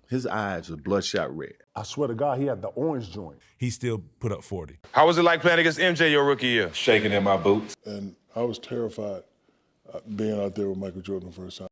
his eyes were bloodshot red. I swear to God, he had the orange joint. He still put up 40. How was it like playing against MJ your rookie year? Shaking in my boots. And I was terrified being out there with Michael Jordan the first time.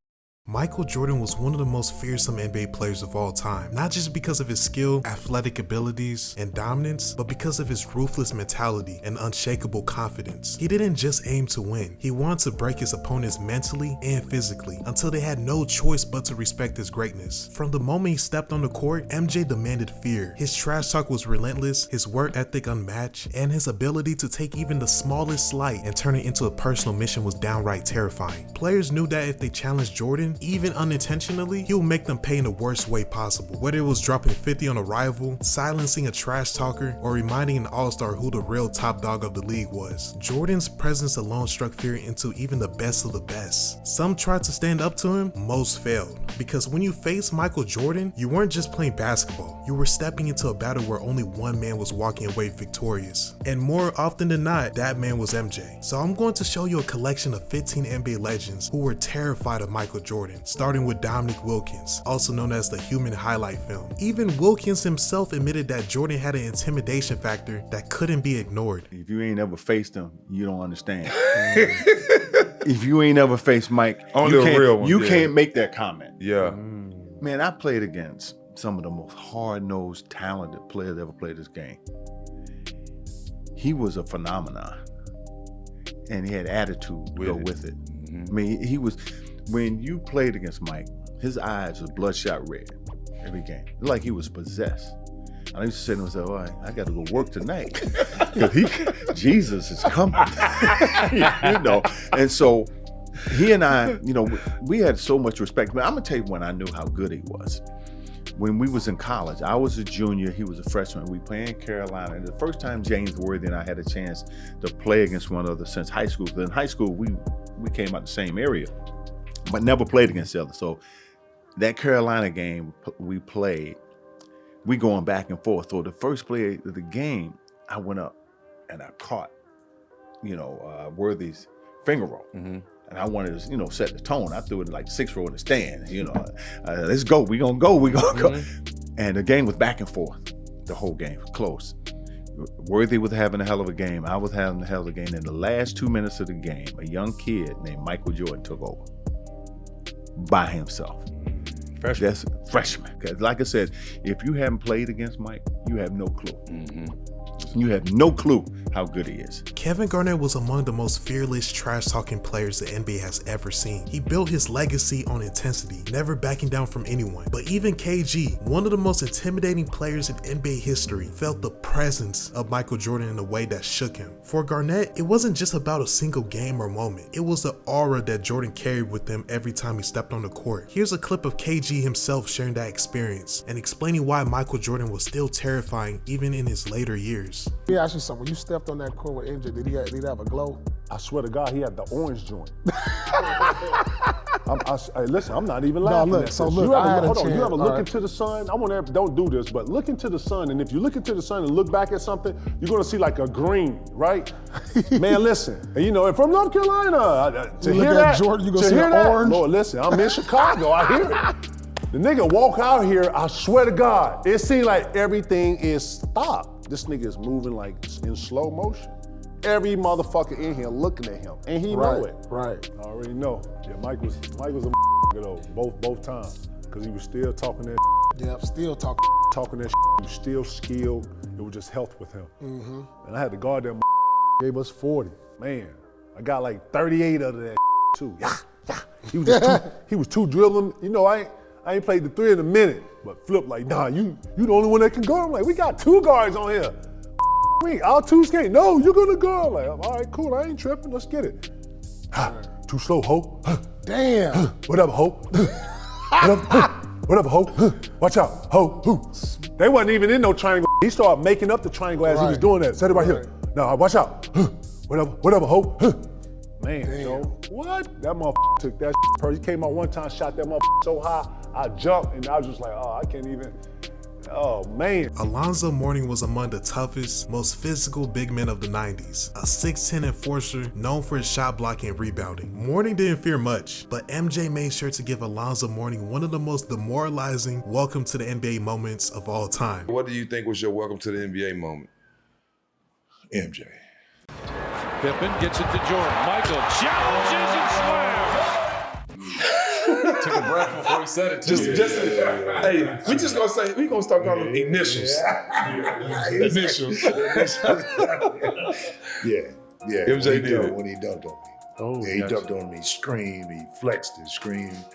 Michael Jordan was one of the most fearsome NBA players of all time, not just because of his skill, athletic abilities, and dominance, but because of his ruthless mentality and unshakable confidence. He didn't just aim to win, he wanted to break his opponents mentally and physically until they had no choice but to respect his greatness. From the moment he stepped on the court, MJ demanded fear. His trash talk was relentless, his work ethic unmatched, and his ability to take even the smallest slight and turn it into a personal mission was downright terrifying. Players knew that if they challenged Jordan, even unintentionally, he would make them pay in the worst way possible. Whether it was dropping 50 on a rival, silencing a trash talker, or reminding an all-star who the real top dog of the league was. Jordan's presence alone struck fear into even the best of the best. Some tried to stand up to him, most failed. Because when you faced Michael Jordan, you weren't just playing basketball, you were stepping into a battle where only one man was walking away victorious. And more often than not, that man was MJ. So I'm going to show you a collection of 15 NBA legends who were terrified of Michael Jordan, starting with Dominique Wilkins, also known as the human highlight film. Even Wilkins himself admitted that Jordan had an intimidation factor that couldn't be ignored. If you ain't ever faced him, you don't understand. If you ain't ever faced Mike, Only a real one, you yeah. can't make that comment. Yeah. Man, I played against some of the most hard-nosed, talented players that ever played this game. He was a phenomenon, and he had attitude to go with it. I mean, he was. When you played against Mike, his eyes was bloodshot red every game. Like he was possessed. I used to say to myself, "Oh, I got to go work tonight because Jesus is coming." You know, and so he and I, you know, we had so much respect. But I'm gonna tell you when I knew how good he was. When we was in college, I was a junior, he was a freshman. We played in Carolina, and the first time James Worthy and I had a chance to play against one another since high school. Because in high school, we came out the same area, but never played against each other. So that Carolina game we played, we going back and forth. So the first play of the game, I went up and I caught, Worthy's finger roll. And I wanted to, set the tone. I threw it like 6-row in the stand, let's go, we gonna go. And the game was back and forth, the whole game, close. Worthy was having a hell of a game. I was having a hell of a game. In the last 2 minutes of the game, a young kid named Michael Jordan took over by himself. Freshman. That's freshman. Because like I said, if you haven't played against Mike, you have no clue. You have no clue how good he is. Kevin Garnett was among the most fearless, trash-talking players the NBA has ever seen. He built his legacy on intensity, never backing down from anyone. But even KG, one of the most intimidating players in NBA history, felt the presence of Michael Jordan in a way that shook him. For Garnett, it wasn't just about a single game or moment. It was the aura that Jordan carried with him every time he stepped on the court. Here's a clip of KG himself sharing that experience and explaining why Michael Jordan was still terrifying even in his later years. Let me ask you something. When you stepped on that court with MJ, did he have a glow? I swear to God, he had the orange joint. Hey, listen, I'm not even laughing at this. So look, you ever, I had a hold on, chance. you ever look into the sun? Don't do this, but look into the sun, and if you look into the sun and look back at something, you're gonna see like a green, right? Man, listen, and and from North Carolina, to look hear at that, Jordan, you gonna to see hear an that, orange? Lord, listen, I'm in Chicago, I hear it. The nigga walk out here, I swear to God, it seems like everything is stopped. This nigga is moving like in slow motion. Every motherfucker in here looking at him, and he know it. Right. I already know. Yeah, Mike was a though, both times, because he was still talking that. Yep, still talking. Talking that. He was still skilled. It was just health with him. And I had to guard that. Gave us 40. Man, I got like 38 of that too. Yeah. He was too dribbling. I ain't played the 3 in a minute, but Flip like, nah, you the only one that can guard. I'm like, we got 2 guards on here. Our 2 skate. No, you're gonna guard. I'm like, all right, cool, I ain't tripping, let's get it. Too slow, ho. Damn. Whatever, ho. Whatever, ho. Watch out, ho. They wasn't even in no triangle. He started making up the triangle as he was doing that. Set it right here. Now, watch out. Whatever, ho. Man, what? That motherfucker took that shit. He came out one time, shot that motherfucker so high, I jumped, and I was just like, oh, I can't even. Oh, man. Alonzo Mourning was among the toughest, most physical big men of the 90s. A 6'10 enforcer known for his shot blocking and rebounding. Mourning didn't fear much, but MJ made sure to give Alonzo Mourning one of the most demoralizing welcome to the NBA moments of all time. What do you think was your welcome to the NBA moment? MJ. Pippen gets it to Jordan. Michael challenges and slams. Took a breath before he said it. Hey, we gonna start calling them initials. Initials. Yeah. MJ did it. When he dunked on me. Oh, Yeah, he dunked on me, screamed, he flexed and screamed.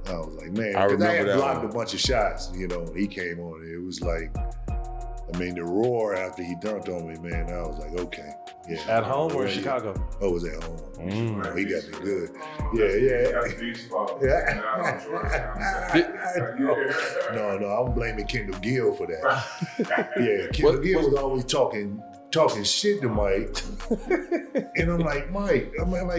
I was like, man, I because I remember had that blocked one. a bunch of shots, you know, he came on. It was like, I mean, the roar after he dunked on me, man, I was like, okay. Yeah. At home or in Chicago? Oh, it was at home. Oh, he got me good. No, I'm blaming Kendall Gill for that. Yeah, Kendall Gill was always talking shit to Mike. And I'm like, Mike,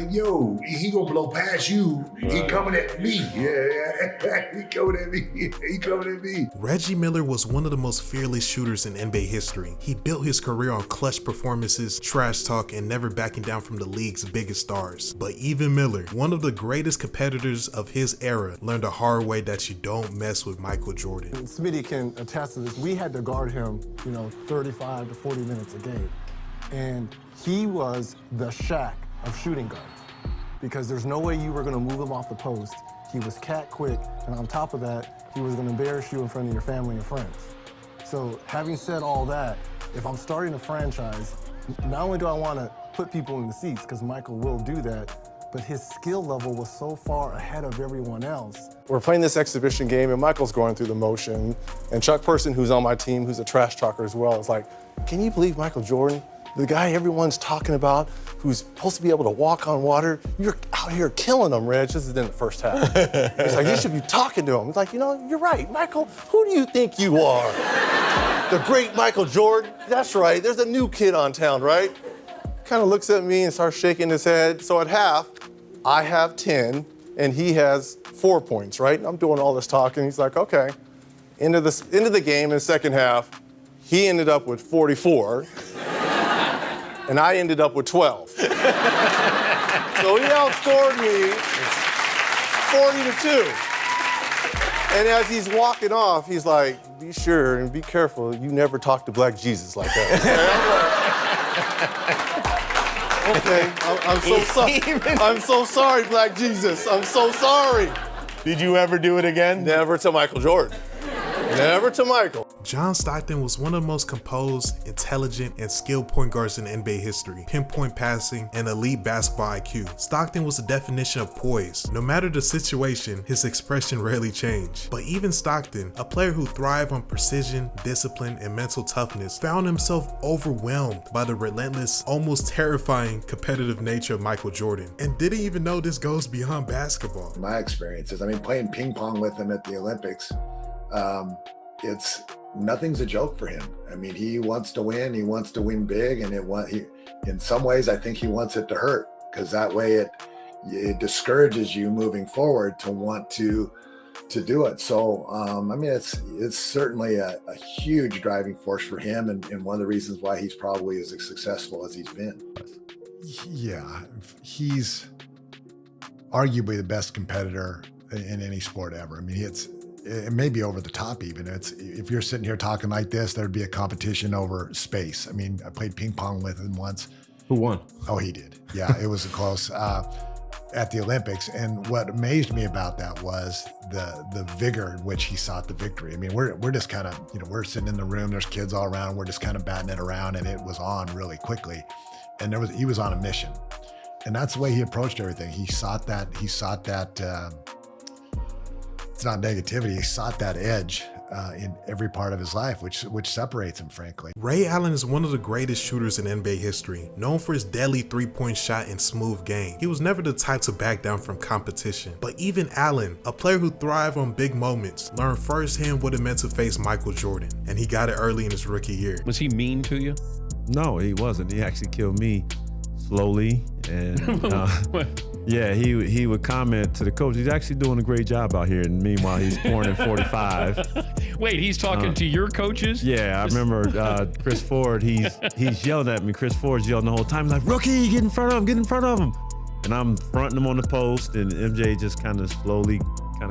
yo, he gonna blow past you. He coming at me. Yeah. He coming at me. Reggie Miller was one of the most fearless shooters in NBA history. He built his career on clutch performances, trash talk, and never backing down from the league's biggest stars. But even Miller, one of the greatest competitors of his era, learned the hard way that you don't mess with Michael Jordan. Smitty can attest to this. We had to guard him, 35 to 40 minutes a game. And he was the Shaq of shooting guards because there's no way you were going to move him off the post. He was cat quick, and on top of that, he was going to embarrass you in front of your family and friends. So having said all that, if I'm starting a franchise, not only do I want to put people in the seats, because Michael will do that, but his skill level was so far ahead of everyone else. We're playing this exhibition game, and Michael's going through the motion, and Chuck Person, who's on my team, who's a trash talker as well, is like, can you believe Michael Jordan? The guy everyone's talking about, who's supposed to be able to walk on water, you're out here killing him, Reg. This is in the first half. He's like, you should be talking to him. He's like, you're right, Michael, who do you think you are? The great Michael Jordan? That's right, there's a new kid on town, right? Kind of looks at me and starts shaking his head. So at half, I have 10, and he has 4 points, right? I'm doing all this talking. He's like, okay. Into the game in the second half, he ended up with 44. And I ended up with 12. So he outscored me 40-2. And as he's walking off, he's like, be sure and be careful, you never talk to Black Jesus like that. Okay, I'm so sorry. I'm so sorry, Black Jesus. I'm so sorry. Did you ever do it again? Never to Michael Jordan. Never to Michael. John Stockton was one of the most composed, intelligent, and skilled point guards in NBA history. Pinpoint passing and elite basketball IQ. Stockton was the definition of poise. No matter the situation, his expression rarely changed. But even Stockton, a player who thrived on precision, discipline, and mental toughness, found himself overwhelmed by the relentless, almost terrifying competitive nature of Michael Jordan, and didn't even know this goes beyond basketball. My experiences, playing ping pong with him at the Olympics, nothing's a joke for him. He wants to win. He wants to win big, and in some ways, I think he wants it to hurt because that way it discourages you moving forward to want to do it. So, it's certainly a huge driving force for him, and one of the reasons why he's probably as successful as he's been. Yeah, he's arguably the best competitor in any sport ever. It may be over the top even. If you're sitting here talking like this, there'd be a competition over space. I played ping pong with him once. Who won? Oh, he did. Yeah, it was close at the Olympics. And what amazed me about that was the vigor in which he sought the victory. We're just kind of, we're sitting in the room, there's kids all around, we're just kind of batting it around, and it was on really quickly. And he was on a mission. And that's the way he approached everything. He sought that it's not negativity. He sought that edge in every part of his life, which separates him, frankly. Ray Allen is one of the greatest shooters in NBA history, known for his deadly three-point shot and smooth game. He was never the type to back down from competition. But even Allen, a player who thrived on big moments, learned firsthand what it meant to face Michael Jordan, and he got it early in his rookie year. Was he mean to you? No, he wasn't. He actually killed me slowly, and yeah, he would comment to the coach, he's actually doing a great job out here, and meanwhile he's pouring in 45. Wait, he's talking to your coaches? Yeah, I remember Chris Ford. He's yelling at me. Chris Ford's yelling the whole time. He's like, "Rookie, get in front of him! Get in front of him!" And I'm fronting him on the post, and MJ just kind of slowly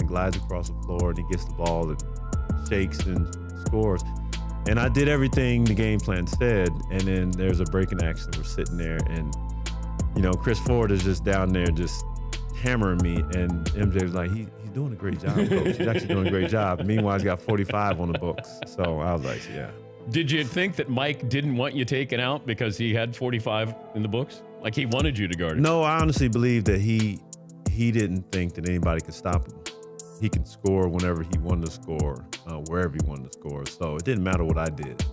glides across the floor, and he gets the ball and shakes and scores. And I did everything the game plan said, and then there's a break in action. We're sitting there, and Chris Ford is just down there just hammering me, and MJ was like, he's doing a great job, coach. He's actually doing a great job. Meanwhile, he's got 45 on the books. So I was like, yeah. Did you think that Mike didn't want you taken out because he had 45 in the books? Like he wanted you to guard it? No, I honestly believe that he didn't think that anybody could stop him. He could score whenever he wanted to score, wherever he wanted to score. So it didn't matter what I did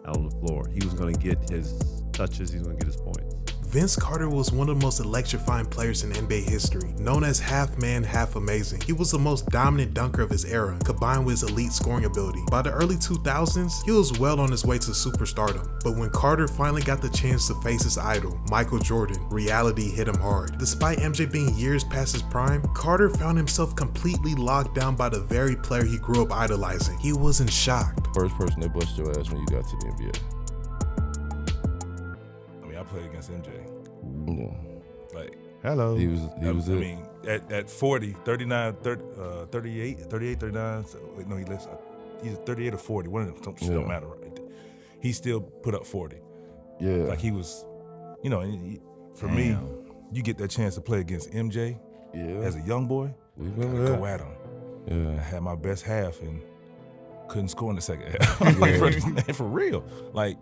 out on the floor. He was going to get his touches. He was going to get his points. Vince Carter was one of the most electrifying players in NBA history. Known as half man, half amazing, he was the most dominant dunker of his era, combined with his elite scoring ability. By the early 2000s, he was well on his way to superstardom. But when Carter finally got the chance to face his idol, Michael Jordan, reality hit him hard. Despite MJ being years past his prime, Carter found himself completely locked down by the very player he grew up idolizing. He wasn't shocked. First person that bust your ass when you got to the NBA. I played against MJ. Yeah. Like, hello. He was I mean, at 40, 39, 38, 39. So, wait, no, he's 38 or 40. One of them don't matter right there. He still put up 40. Yeah. Like he was, for me, you get that chance to play against MJ as a young boy, go at him. Yeah. I had my best half and couldn't score in the second half. For real. Like,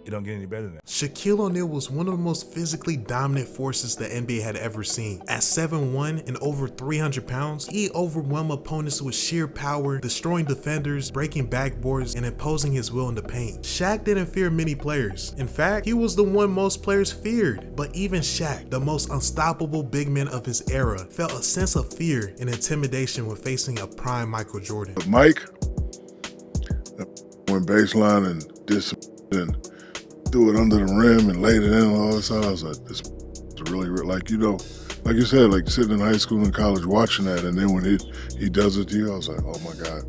it don't get any better than that. Shaquille O'Neal was one of the most physically dominant forces the NBA had ever seen. At 7'1" and over 300 pounds, he overwhelmed opponents with sheer power, destroying defenders, breaking backboards, and imposing his will in the paint. Shaq didn't fear many players. In fact, he was the one most players feared. But even Shaq, the most unstoppable big man of his era, felt a sense of fear and intimidation when facing a prime Michael Jordan. Mike went baseline and did some and threw it under the rim and laid it in and all this. I was like, this is really real. Like you said, like sitting in high school and college watching that, and then when he does it to you, I was like, oh my God,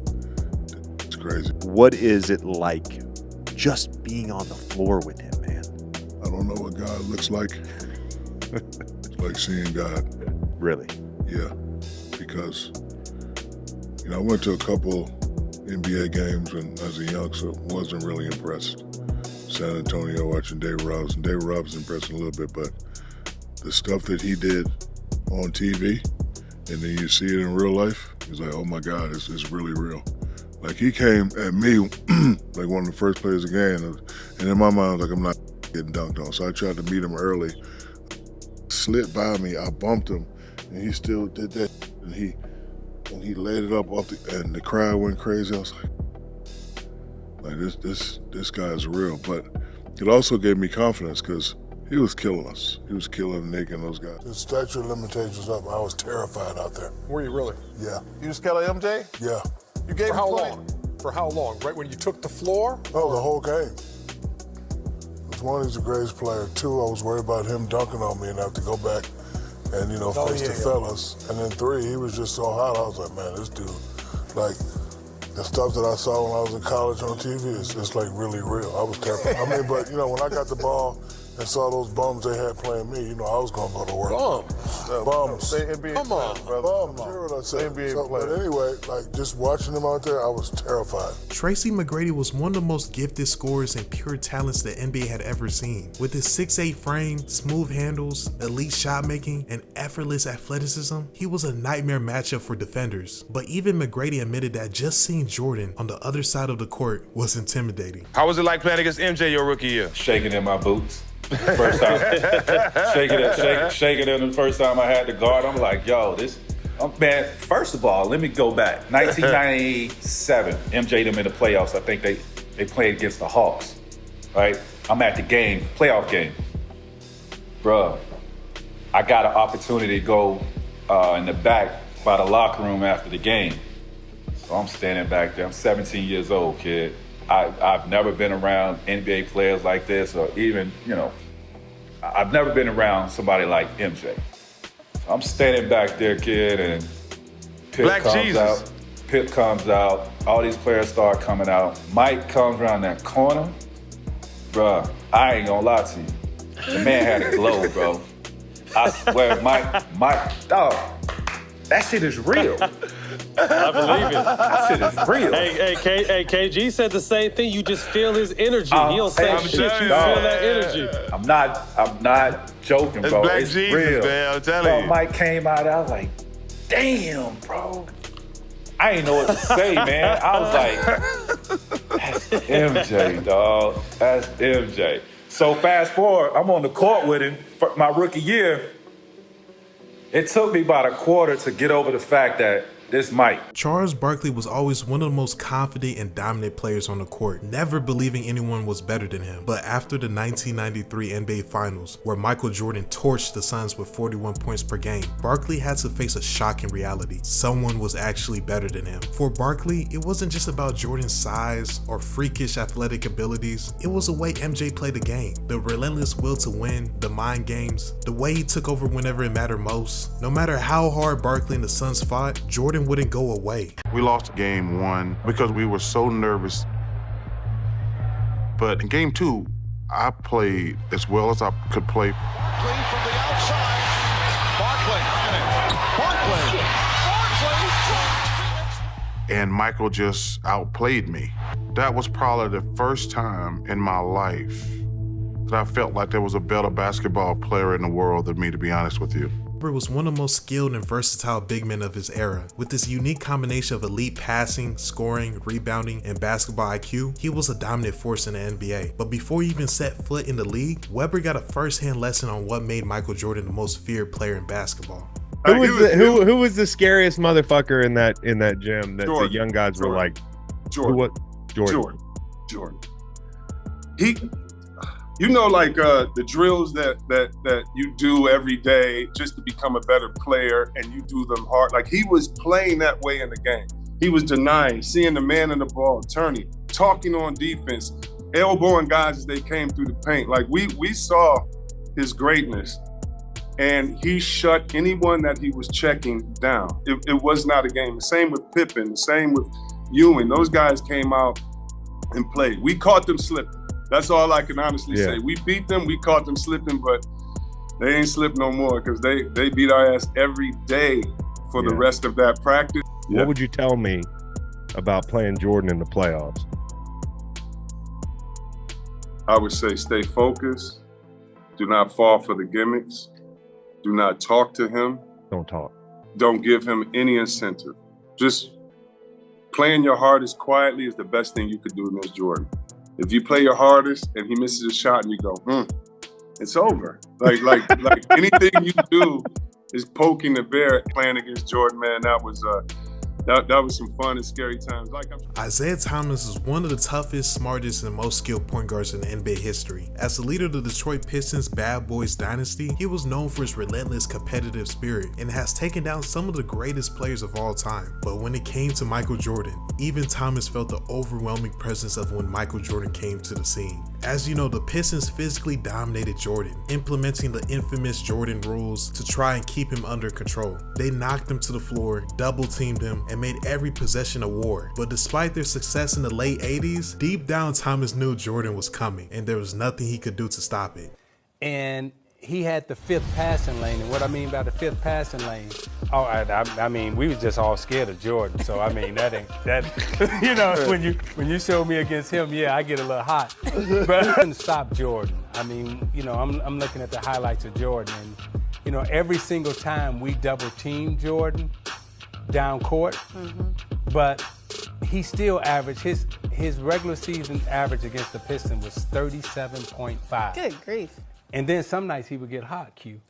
it's crazy. What is it like just being on the floor with him, man? I don't know what God looks like. It's like seeing God. Really? Yeah, because I went to a couple NBA games and as a youngster, wasn't really impressed. San Antonio watching David Robinson. David Robinson impressed me a little bit, but the stuff that he did on TV and then you see it in real life, he's like, oh my God, it's really real. Like he came at me like one of the first players of the game, and in my mind, I was like, I'm not getting dunked on. So I tried to meet him early, slid by me, I bumped him, and he still did that, and he laid it up and the crowd went crazy. I was like this guy is real. But it also gave me confidence because he was killing us. He was killing Nick and those guys. The statute of limitations up. I was terrified out there. Were you really? Yeah. You just got a MJ? Yeah. You gave For him how 20? long? For how long? Right when you took the floor? Oh, the whole game. Because one, he's the greatest player. Two, I was worried about him dunking on me and have to go back and, face the fellas. And then three, he was just so hot. I was like, man, this dude, like, the stuff that I saw when I was in college on TV is just like really real. I was terrified. I mean, but when I got the ball and saw those bums they had playing me, I was gonna go to work. Bums. Say NBA Come on, players, brother. bums. Come on. You hear what I said? NBA But players. anyway, like just watching them out there, I was terrified. Tracy McGrady was one of the most gifted scorers and pure talents the NBA had ever seen. With his 6'8" frame, smooth handles, elite shot making, and effortless athleticism, he was a nightmare matchup for defenders. But even McGrady admitted that just seeing Jordan on the other side of the court was intimidating. How was it like playing against MJ your rookie year? Shaking in my boots. First time, shaking in the first time I had to guard. I'm like, yo, man, first of all, let me go back. 1997, MJ them in the playoffs. I think they played against the Hawks, right? I'm at the game, playoff game. Bruh, I got an opportunity to go in the back by the locker room after the game. So I'm standing back there. I'm 17 years old, kid. I've never been around NBA players like this, or even, I've never been around somebody like MJ. So I'm standing back there, kid, and Pitt Pip comes out, all these players start coming out. Mike comes around that corner. Bruh, I ain't gonna lie to you. The man had a glow, bro. I swear, Mike, dog, that shit is real. I believe it. That shit is real. Hey, KG said the same thing. You just feel his energy. He don't say shit. You feel that energy. I'm not joking, That's bro. Black It's Jesus, real. man, I'm telling Bro, you. Mike came out, I was like, damn, bro. I ain't know what to say, man. I was like, that's MJ, dog. That's MJ. So fast forward, I'm on the court with him for my rookie year. It took me about a quarter to get over the fact that this Mike. Charles Barkley was always one of the most confident and dominant players on the court, never believing anyone was better than him. But after the 1993 NBA Finals, where Michael Jordan torched the Suns with 41 points per game, Barkley had to face a shocking reality. Someone was actually better than him. For Barkley, it wasn't just about Jordan's size or freakish athletic abilities. It was the way MJ played the game, the relentless will to win, the mind games, the way he took over whenever it mattered most. No matter how hard Barkley and the Suns fought, Jordan wouldn't go away. We lost game 1 because we were so nervous. But in game 2, I played as well as I could play. Barkley from the outside. Barkley. And Michael just outplayed me. That was probably the first time in my life that I felt like there was a better basketball player in the world than me, to be honest with you. Was one of the most skilled and versatile big men of his era. With this unique combination of elite passing, scoring, rebounding, and basketball IQ, he was a dominant force in the NBA. But before he even set foot in the league, Webber got a first-hand lesson on what made Michael Jordan the most feared player in basketball. Who was the scariest motherfucker in that gym that Jordan. the young guys were like? Jordan. Jordan. He, you know, like the drills that you do every day just to become a better player, and you do them hard. Like, he was playing that way in the game. He was denying, seeing the man in the ball, turning, talking on defense, elbowing guys as they came through the paint. Like, we saw his greatness, and he shut anyone that he was checking down. It was not a game. The same with Pippen, the same with Ewing. Those guys came out and played. We caught them slipping. That's all I can honestly say. We beat them, we caught them slipping, but they ain't slipped no more because they beat our ass every day for the rest of that practice. What would you tell me about playing Jordan in the playoffs? I would say stay focused. Do not fall for the gimmicks. Do not talk to him. Don't talk. Don't give him any incentive. Just playing your hardest quietly is the best thing you could do against Jordan. If you play your hardest and he misses a shot and you go, it's over. Like anything you do is poking the bear. Playing against Jordan, man, that was some fun and scary times. Isaiah Thomas is one of the toughest, smartest, and most skilled point guards in NBA history. As the leader of the Detroit Pistons Bad Boys dynasty, he was known for his relentless competitive spirit and has taken down some of the greatest players of all time. But when it came to Michael Jordan, even Thomas felt the overwhelming presence of when Michael Jordan came to the scene. As you know, the Pistons physically dominated Jordan, implementing the infamous Jordan rules to try and keep him under control. They knocked him to the floor, double-teamed him, and made every possession a war. But despite their success in the late 80s, deep down Thomas knew Jordan was coming, and there was nothing he could do to stop it. And he had the fifth passing lane, and what I mean by the fifth passing lane, I mean, we was just all scared of Jordan, so I mean, you know, when you show me against him, yeah, I get a little hot. But I couldn't stop Jordan. I mean, you know, I'm looking at the highlights of Jordan, and, you know, every single time we double-teamed Jordan down court, but he still averaged, his regular season average against the Pistons was 37.5. Good grief. And then some nights he would get hot, Q.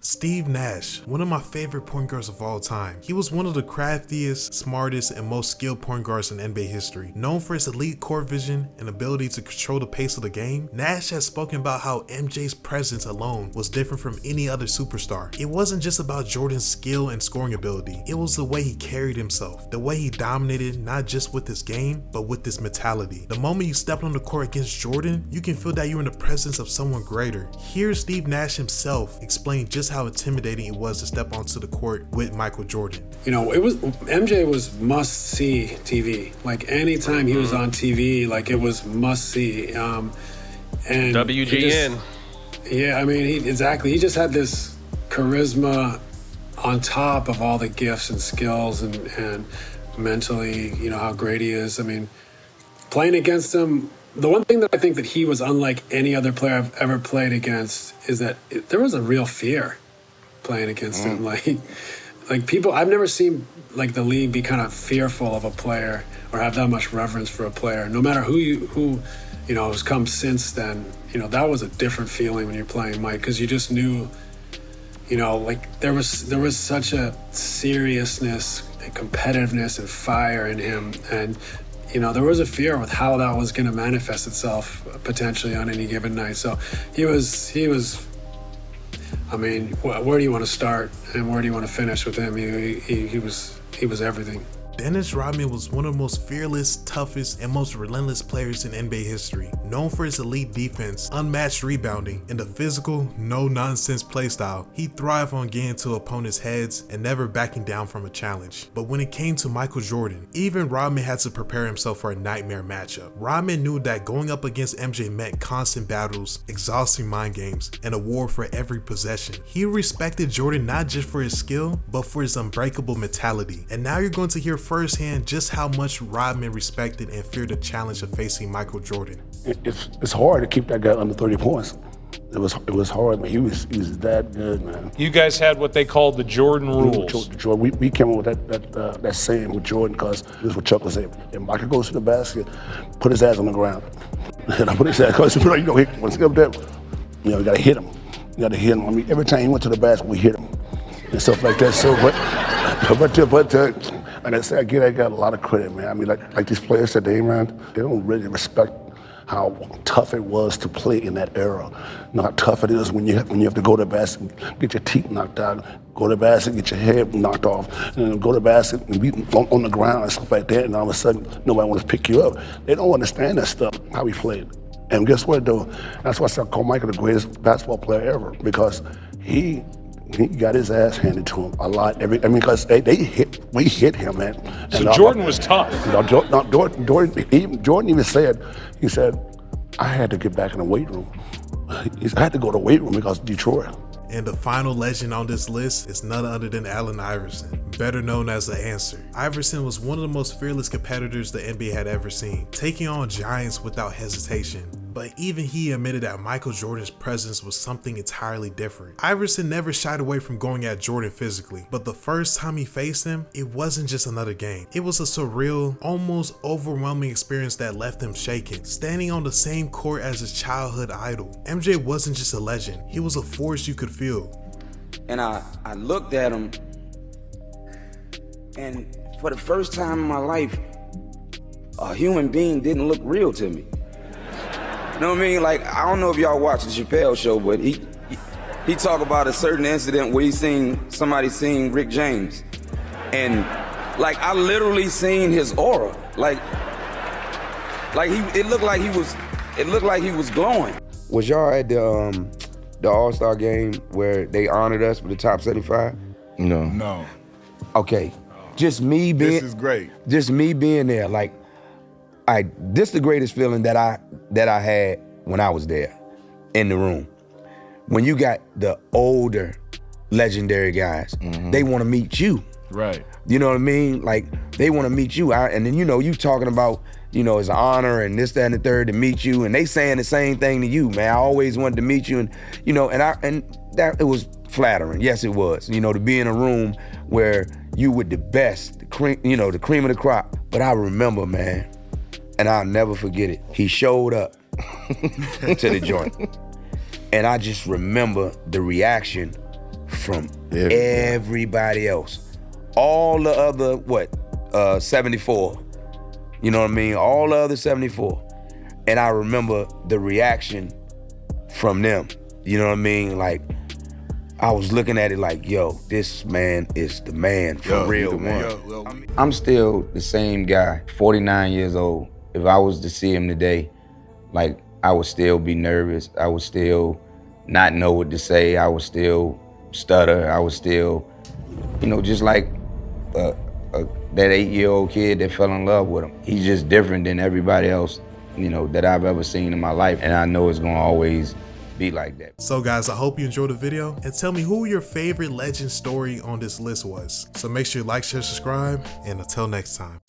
Steve Nash, one of my favorite point guards of all time. He was one of the craftiest, smartest, and most skilled point guards in NBA history. Known for his elite court vision and ability to control the pace of the game, Nash has spoken about how MJ's presence alone was different from any other superstar. It wasn't just about Jordan's skill and scoring ability. It was the way he carried himself, the way he dominated not just with his game, but with his mentality. The moment you stepped on the court against Jordan, you can feel that you're in the presence face of someone greater. Here's Steve Nash himself explain just how intimidating it was to step onto the court with Michael Jordan. You know, MJ was must-see TV. Like, anytime he was on TV, like, it was must-see. And WGN. He just had this charisma on top of all the gifts and skills and mentally, you know, how great he is. I mean, playing against him, the one thing that I think that he was unlike any other player I've ever played against is that there was a real fear playing against him. Like people, I've never seen like the league be kind of fearful of a player or have that much reverence for a player. No matter who has come since then, you know, that was a different feeling when you're playing Mike, because you just knew, you know, like there was such a seriousness and competitiveness and fire in him, and you know, there was a fear with how that was going to manifest itself potentially on any given night. So he was. I mean, where do you want to start and where do you want to finish with him? He was everything. Dennis Rodman was one of the most fearless, toughest, and most relentless players in NBA history. Known for his elite defense, unmatched rebounding, and the physical, no-nonsense playstyle, he thrived on getting to opponents' heads and never backing down from a challenge. But when it came to Michael Jordan, even Rodman had to prepare himself for a nightmare matchup. Rodman knew that going up against MJ meant constant battles, exhausting mind games, and a war for every possession. He respected Jordan not just for his skill, but for his unbreakable mentality. And now you're going to hear firsthand just how much Rodman respected and feared the challenge of facing Michael Jordan. It's hard to keep that guy under 30 points. It was hard, man. He was that good, man. You guys had what they called the Jordan rules. We came up with that saying with Jordan, because this is what Chuck was saying. If Michael goes to the basket, put his ass on the ground. And I put his ass, because you know, once he up there, you know, you gotta hit him. You gotta hit him. I mean, every time he went to the basket, we hit him and stuff like that. So, like I said, I give that guy a lot of credit, man. I mean, like these players today, man, they don't really respect how tough it was to play in that era. You know how tough it is when you have to go to the basket, get your teeth knocked out, go to the basket, get your head knocked off, and then go to the basket and be on the ground and stuff like that, and all of a sudden, nobody wants to pick you up. They don't understand that stuff, how we played. And guess what, though? That's why I call Michael the greatest basketball player ever, because he got his ass handed to him a lot. Because we hit him, man. So Jordan was tough. Jordan even said, he said, I had to get back in the weight room. I had to go to the weight room because of Detroit. And the final legend on this list is none other than Allen Iverson, better known as the Answer. Iverson was one of the most fearless competitors the NBA had ever seen, taking on giants without hesitation. But even he admitted that Michael Jordan's presence was something entirely different. Iverson never shied away from going at Jordan physically, but the first time he faced him, it wasn't just another game. It was a surreal, almost overwhelming experience that left him shaken, standing on the same court as his childhood idol. MJ wasn't just a legend, he was a force you could feel. And I looked at him, and for the first time in my life, a human being didn't look real to me. You know what I mean? Like, I don't know if y'all watch the Chappelle show, but he talk about a certain incident where he seen somebody seen Rick James. And like, I literally seen his aura. Like it looked like he was glowing. Was y'all at the All-Star game where they honored us with the top 75? No. Okay. Just me being This is great. Just me being there, like, this the greatest feeling that I had when I was there in the room. When you got the older legendary guys, they want to meet you. Right. You know what I mean? Like, they want to meet you. And then, you know, you talking about, you know, it's an honor and this, that, and the third to meet you. And they saying the same thing to you, man. I always wanted to meet you. And, you know, and that it was flattering. Yes, it was. You know, to be in a room where you with the best, the cream of the crop. But I remember, man, and I'll never forget it. He showed up to the joint. And I just remember the reaction from everybody else. All the other, 74. You know what I mean? All the other 74. And I remember the reaction from them. You know what I mean? Like, I was looking at it like, yo, this man is the man for real, man. I'm still the same guy, 49 years old. If I was to see him today, like, I would still be nervous. I would still not know what to say. I would still stutter. I would still, you know, just like that 8-year-old kid that fell in love with him. He's just different than everybody else, you know, that I've ever seen in my life. And I know it's gonna always be like that. So guys, I hope you enjoyed the video and tell me who your favorite legend story on this list was. So make sure you like, share, subscribe, and until next time.